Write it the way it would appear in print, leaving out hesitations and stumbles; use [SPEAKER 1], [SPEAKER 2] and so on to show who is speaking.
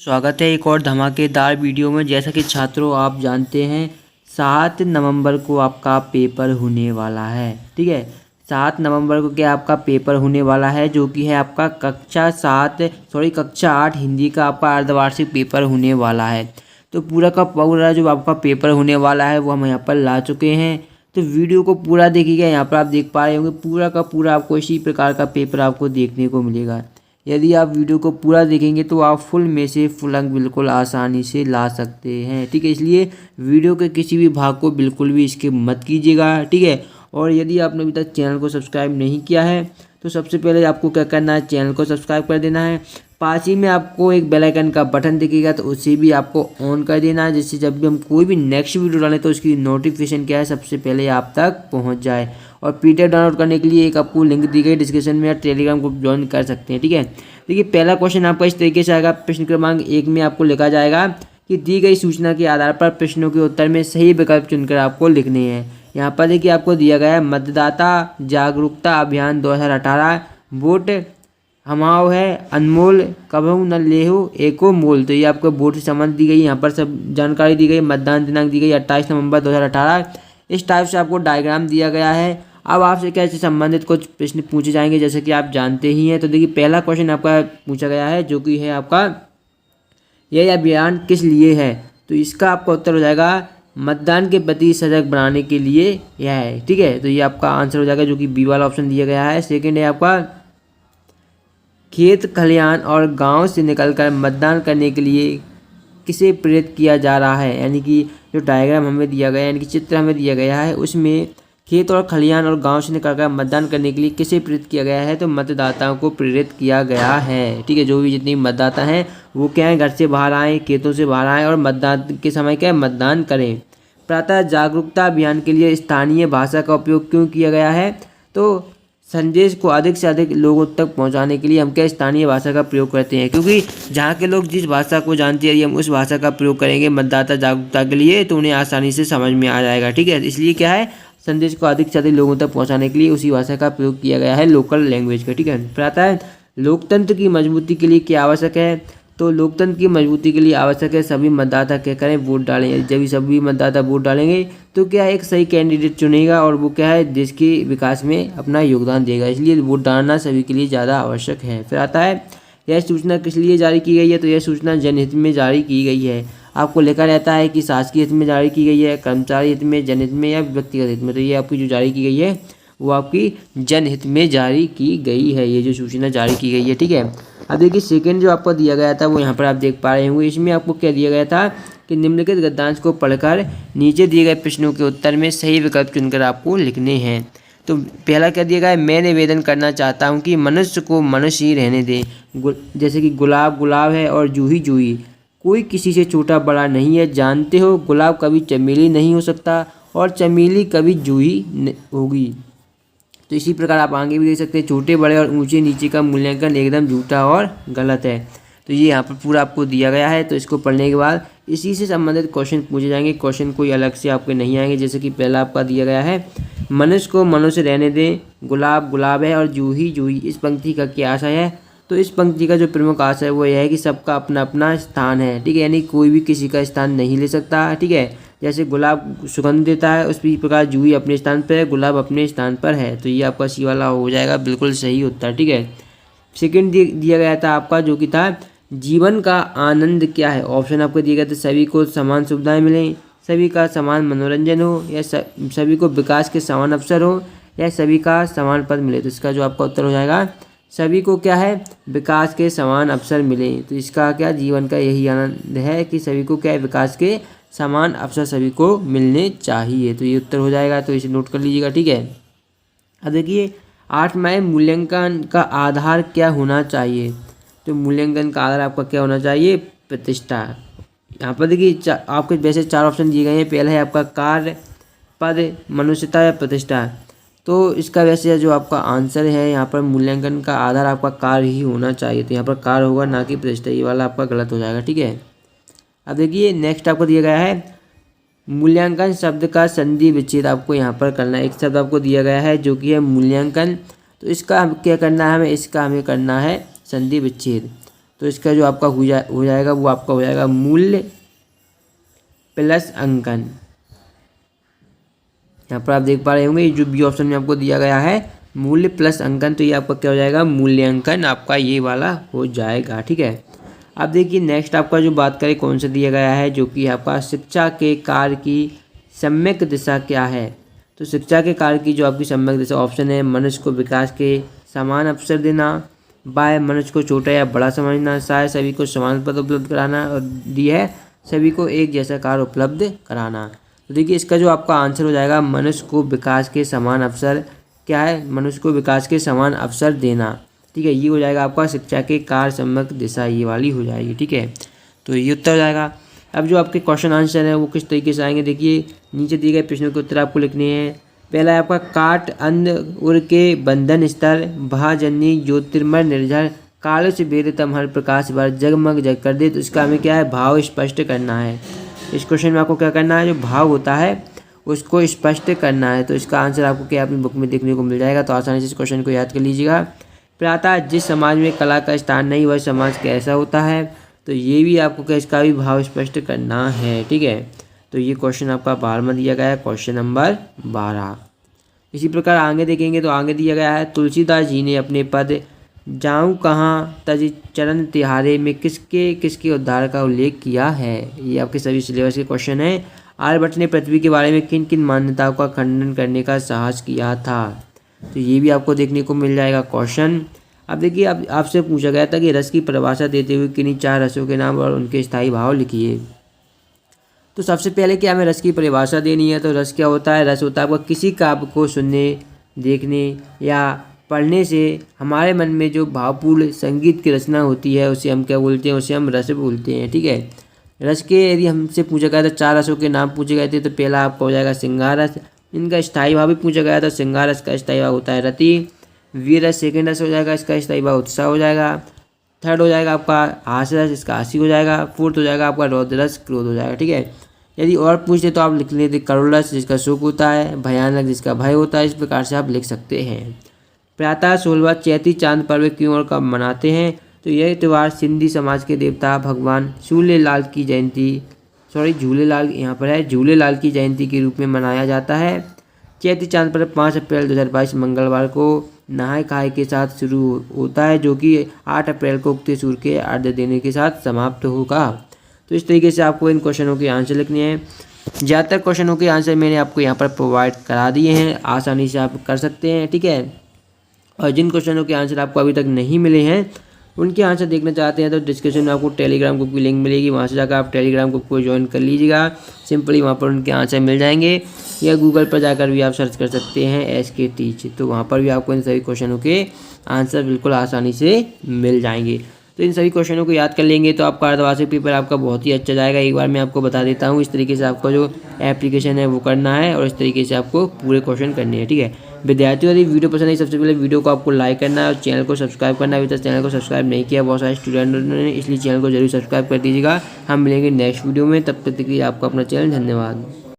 [SPEAKER 1] स्वागत है एक और धमाकेदार वीडियो में। जैसा कि छात्रों आप जानते हैं 7 नवंबर को आपका पेपर होने वाला है। ठीक है, 7 नवंबर को क्या आपका पेपर होने वाला है, जो कि है आपका कक्षा 8 हिंदी का आपका अर्धवार्षिक पेपर होने वाला है। तो पूरा का पूरा जो आपका पेपर होने वाला है वो हम यहाँ पर ला चुके हैं। तो वीडियो को पूरा देखिएगा। यहाँ पर आप देख पा रहे होंगे पूरा का पूरा आपको इसी प्रकार का पेपर आपको देखने को मिलेगा। यदि आप वीडियो को पूरा देखेंगे तो आप फुल में से फुल अंक बिल्कुल आसानी से ला सकते हैं। ठीक है, इसलिए वीडियो के किसी भी भाग को बिल्कुल भी स्किप मत कीजिएगा। ठीक है, और यदि आपने अभी तक चैनल को सब्सक्राइब नहीं किया है तो सबसे पहले आपको क्या करना है, चैनल को सब्सक्राइब कर देना है। पास ही में आपको एक बेल आइकन का बटन दिखेगा तो उसे भी आपको ऑन कर देना है, जिससे जब भी हम कोई भी नेक्स्ट वीडियो डालें तो उसकी नोटिफिकेशन क्या है सबसे पहले आप तक पहुंच जाए। और पीडीएफ डाउनलोड करने के लिए एक आपको लिंक दी गई डिस्क्रिप्शन में, या टेलीग्राम ग्रुप ज्वाइन कर सकते हैं। ठीक है, देखिए पहला क्वेश्चन आपका इस तरीके से आएगा। प्रश्न क्रमांक 1 में आपको लिखा जाएगा कि दी गई सूचना के आधार पर प्रश्नों के उत्तर में सही विकल्प चुनकर आपको लिखने हैं। यहाँ पर देखिए आपको दिया गया है मतदाता जागरूकता अभियान 2018, वोट हमाओ है अनमोल कबहू न लेहो एको मोल। तो ये आपको वोट से संबंध दी गई, यहाँ पर सब जानकारी दी गई। मतदान दिनांक दी गई 28 नवंबर 2018। इस टाइप से आपको डायग्राम दिया गया है। अब आपसे क्या इससे संबंधित कुछ प्रश्न पूछे जाएंगे, जैसे कि आप जानते ही हैं। तो देखिए पहला क्वेश्चन आपका पूछा गया है, जो कि है आपका यह अभियान किस लिए है। तो इसका आपका उत्तर हो जाएगा मतदान के प्रति सजग बनाने के लिए यह है। ठीक है, तो ये आपका आंसर हो जाएगा, जो कि बी वाला ऑप्शन दिया गया है। सेकंड है आपका खेत खलिहान और गांव से निकलकर मतदान करने के लिए किसे प्रेरित किया जा रहा है। यानी कि जो डायग्राम हमें दिया गया है, यानी कि चित्र हमें दिया गया है, उसमें खेत और खलिहान और गांव से निकलकर मतदान करने के लिए किसे प्रेरित किया गया है। तो मतदाताओं को प्रेरित किया गया है। ठीक है, जो भी जितने मतदाता हैं वो क्या है, घर से बाहर आएँ, खेतों से बाहर आएँ और मतदान के समय क्या है, मतदान करें। प्रातः जागरूकता अभियान के लिए स्थानीय भाषा का उपयोग क्यों किया गया है। तो संदेश को अधिक से अधिक लोगों तक पहुंचाने के लिए हम क्या स्थानीय भाषा का प्रयोग करते हैं, क्योंकि जहां के लोग जिस भाषा को जानते हैं यदि हम उस भाषा का प्रयोग करेंगे मतदाता जागरूकता के लिए तो उन्हें आसानी से समझ में आ जाएगा। ठीक है, इसलिए क्या है, संदेश को अधिक से अधिक लोगों तक पहुंचाने के लिए उसी भाषा का प्रयोग किया गया है, लोकल लैंग्वेज का। ठीक है, फिर आता है लोकतंत्र की मजबूती के लिए क्या आवश्यक है। तो लोकतंत्र की मजबूती के लिए आवश्यक है सभी मतदाता क्या करें, वोट डालें। जब सभी मतदाता वोट डालेंगे तो क्या है, एक सही कैंडिडेट चुनेगा और वो क्या है, देश के विकास में अपना योगदान देगा। इसलिए वोट डालना सभी के लिए ज़्यादा आवश्यक है। फिर आता है यह सूचना किस लिए जारी की गई है। तो यह सूचना जनहित में जारी की गई है। आपको लिखा रहता है कि शासकीय हित में जारी की गई है, कर्मचारी हित में, जनहित में या व्यक्तिगत हित में। तो ये आपकी जो जारी की गई है वो आपकी जनहित में जारी की गई है, ये जो सूचना जारी की गई है। ठीक है, अब देखिए सेकंड जो आपको दिया गया था वो यहाँ पर आप देख पा रहे होंगे। इसमें आपको क्या दिया गया था कि निम्नलिखित गद्यांश को पढ़कर नीचे दिए गए प्रश्नों के उत्तर में सही विकल्प चुनकर आपको लिखने हैं। तो पहला क्या दिया गया है, मैं निवेदन करना चाहता हूँ कि मनुष्य को मनुष्य ही रहने दें। जैसे कि गुलाब गुलाब है और जूही जूही, कोई किसी से छोटा बड़ा नहीं है। जानते हो गुलाब कभी चमेली नहीं हो सकता और चमेली कभी जूही होगी। तो इसी प्रकार आप आगे भी देख सकते हैं, छोटे बड़े और ऊंचे नीचे का मूल्यांकन एकदम झूठा और गलत है। तो ये यहाँ पर पूरा आपको दिया गया है। तो इसको पढ़ने के बाद इसी से संबंधित क्वेश्चन पूछे जाएंगे। क्वेश्चन कोई अलग से आपके नहीं आएंगे। जैसे कि पहला आपका दिया गया है मनुष्य को मनुष्य रहने दें, गुलाब गुलाब है और जूही जूही। इस पंक्ति का क्या आशय है। तो इस पंक्ति का जो प्रमुख आशय है वो यह है कि सबका अपना अपना स्थान है। ठीक है, यानी कोई भी किसी का स्थान नहीं ले सकता। ठीक है, जैसे गुलाब सुगंध देता है उसी प्रकार जूही अपने स्थान पर है, गुलाब अपने स्थान पर है। तो ये आपका सी वाला हो जाएगा बिल्कुल सही उत्तर। ठीक है, सेकंड दिया गया था आपका, जो कि था जीवन का आनंद क्या है। ऑप्शन आपको दिए गए थे सभी को समान सुविधाएं मिलें, सभी का समान मनोरंजन हो, या सभी को विकास के समान अवसर हो, या सभी का समान पद मिले। तो इसका जो आपका उत्तर हो जाएगा सभी को क्या है, विकास के समान अवसर मिले। तो इसका क्या, जीवन का यही आनंद है कि सभी को क्या है, विकास के समान अवसर सभी को मिलने चाहिए। तो ये उत्तर हो जाएगा, तो इसे नोट कर लीजिएगा। ठीक है, अब देखिए 8 में मूल्यांकन का आधार क्या होना चाहिए। तो मूल्यांकन का आधार आपका क्या होना चाहिए, प्रतिष्ठा। यहाँ पर देखिए आपके वैसे 4 ऑप्शन दिए गए हैं। पहला है आपका कार्य, पद, मनुष्यता या प्रतिष्ठा। तो इसका वैसे जो आपका आंसर है यहाँ पर मूल्यांकन का आधार आपका कार्य ही होना चाहिए। तो यहाँ पर कार्य होगा ना कि प्रतिष्ठा, ये वाला आपका गलत हो जाएगा। ठीक है, अब देखिए नेक्स्ट आपको दिया गया है मूल्यांकन शब्द का संधि विच्छेद आपको यहाँ पर करना है। एक शब्द आपको दिया गया है जो कि है मूल्यांकन। तो इसका क्या करना है हमें, इसका हमें करना है संधि विच्छेद। तो इसका जो आपका हो जाएगा वो आपका हो जाएगा मूल्य प्लस अंकन। यहाँ पर आप देख पा रहे होंगे जो बी ऑप्शन में आपको दिया गया है मूल्य प्लस अंकन, तो ये आपका क्या हो जाएगा मूल्यांकन आपका ये वाला हो जाएगा। ठीक है, अब देखिए नेक्स्ट आपका जो बात करें कौन सा दिया गया है, जो कि आपका शिक्षा के कार्य की सम्यक दिशा क्या है। तो शिक्षा के कार्य की जो आपकी सम्यक दिशा ऑप्शन है मनुष्य को विकास के समान अवसर देना, बाय मनुष्य को छोटा या बड़ा समझना, साय सभी को समान पद उपलब्ध कराना, और डी है सभी को एक जैसा कार्य उपलब्ध कराना। तो देखिए इसका जो आपका आंसर हो जाएगा मनुष्य को विकास के समान अवसर क्या है, मनुष्य को विकास के समान अवसर देना। ठीक है, ये हो जाएगा आपका शिक्षा के कार्य सम्यक दिशा ये वाली हो जाएगी। ठीक है, तो ये उत्तर हो जाएगा। अब जो आपके क्वेश्चन आंसर है वो किस तरीके से आएंगे, देखिए नीचे दिए गए प्रश्नों के उत्तर आपको लिखने हैं। पहला है आपका काट अंध उर के बंधन स्तर भाजन्य ज्योतिर्मय निर्झर कालो से वेदतम हर प्रकाश भर जगमग जग कर दे। तो इसका हमें क्या है भाव स्पष्ट करना है। इस क्वेश्चन में आपको क्या करना है, जो भाव होता है उसको स्पष्ट करना है। तो इसका आंसर आपको क्या अपनी बुक में देखने को मिल जाएगा, तो आसानी से इस क्वेश्चन को याद कर लीजिएगा। प्रातः जिस समाज में कला का स्थान नहीं वह समाज कैसा होता है, तो ये भी आपको क्या इसका भी भाव स्पष्ट करना है। ठीक है, तो ये क्वेश्चन आपका 12 में दिया गया है, क्वेश्चन नंबर 12। इसी प्रकार आगे देखेंगे तो आगे दिया गया है तुलसीदास जी ने अपने पद जाऊँ कहाँ तज चरण तिहारे में किसके किसके उद्धार का उल्लेख किया है। ये आपके सभी सिलेबस के क्वेश्चन है। आर्यभट्ट ने पृथ्वी के बारे में किन किन मान्यताओं का खंडन करने का साहस किया था, तो ये भी आपको देखने को मिल जाएगा क्वेश्चन। अब देखिए अब आपसे पूछा गया था कि रस की परिभाषा देते हुए किन्हीं 4 रसों के नाम और उनके स्थायी भाव लिखिए। तो सबसे पहले क्या हमें रस की परिभाषा देनी है। तो रस क्या होता है, रस होता है आपका किसी काव्य को सुनने देखने या पढ़ने से हमारे मन में जो भावपूर्ण संगीत की रचना होती है उसे हम क्या बोलते हैं, उसे हम रस बोलते हैं। ठीक है, रस के यदि हमसे पूछा गया था 4 रसों के नाम पूछे गए थे, तो पहला आपका हो जाएगा श्रृंगार रस। इनका स्थायी भाव भी पूछा गया था, श्रृंगार रस का स्थायी भाव होता है रति। वीर रस सेकेंड रस हो जाएगा, इसका स्थायी भाव उत्साह हो जाएगा। थर्ड हो जाएगा आपका हास्य रस, इसका हास्य हो जाएगा। फोर्थ हो जाएगा आपका रौद्र रस, क्रोध हो जाएगा। ठीक है, यदि और पूछते तो आप लिख लेते करुण रस जिसका शोक होता है, भयानक जिसका भय होता है। इस प्रकार से आप लिख सकते हैं। प्रातः 16वां चैती चांद पर्व क्यों और कब मनाते हैं, तो यह त्यौहार सिंधी समाज के देवता भगवान झूलेलाल की जयंती झूलेलाल यहाँ पर है झूलेलाल की जयंती के रूप में मनाया जाता है। चैती चांद पर्व 5 अप्रैल 2022 मंगलवार को नहाय खाए के साथ शुरू होता है, जो कि 8 अप्रैल को उगते सूर्य के अर्घ्य देने के साथ समाप्त होगा। तो इस तरीके से आपको इन क्वेश्चनों के आंसर लिखने हैं। ज़्यादातर क्वेश्चनों के आंसर मैंने आपको यहाँ पर प्रोवाइड करा दिए हैं, आसानी से आप कर सकते हैं। ठीक है, और जिन क्वेश्चनों के आंसर आपको अभी तक नहीं मिले हैं उनके आंसर देखना चाहते हैं तो डिस्क्रिप्शन में आपको टेलीग्राम ग्रुप की लिंक मिलेगी, वहाँ से जाकर आप टेलीग्राम ग्रुप को ज्वाइन कर लीजिएगा। सिंपली वहाँ पर उनके आंसर मिल जाएंगे, या गूगल पर जाकर भी आप सर्च कर सकते हैं SK टीच, तो वहाँ पर भी आपको इन सभी क्वेश्चनों के आंसर बिल्कुल आसानी से मिल जाएंगे। तो इन सभी क्वेश्चनों को याद कर लेंगे तो आपका अर्धवार्षिक पेपर आपका बहुत ही अच्छा जाएगा। एक बार मैं आपको बता देता हूँ, इस तरीके से आपका जो एप्लीकेशन है वो करना है और इस तरीके से आपको पूरे क्वेश्चन करने हैं। ठीक है विद्यार्थियों, यदि वीडियो पसंद है सबसे पहले वीडियो को आपको लाइक करना है और चैनल को सब्सक्राइब करना है। अभी तक चैनल को सब्सक्राइब नहीं किया बहुत सारे स्टूडेंटों ने, इसलिए चैनल को जरूर सब्सक्राइब कर दीजिएगा। हम मिलेंगे नेक्स्ट वीडियो में, तब तक के लिए आपका अपना चैनल धन्यवाद।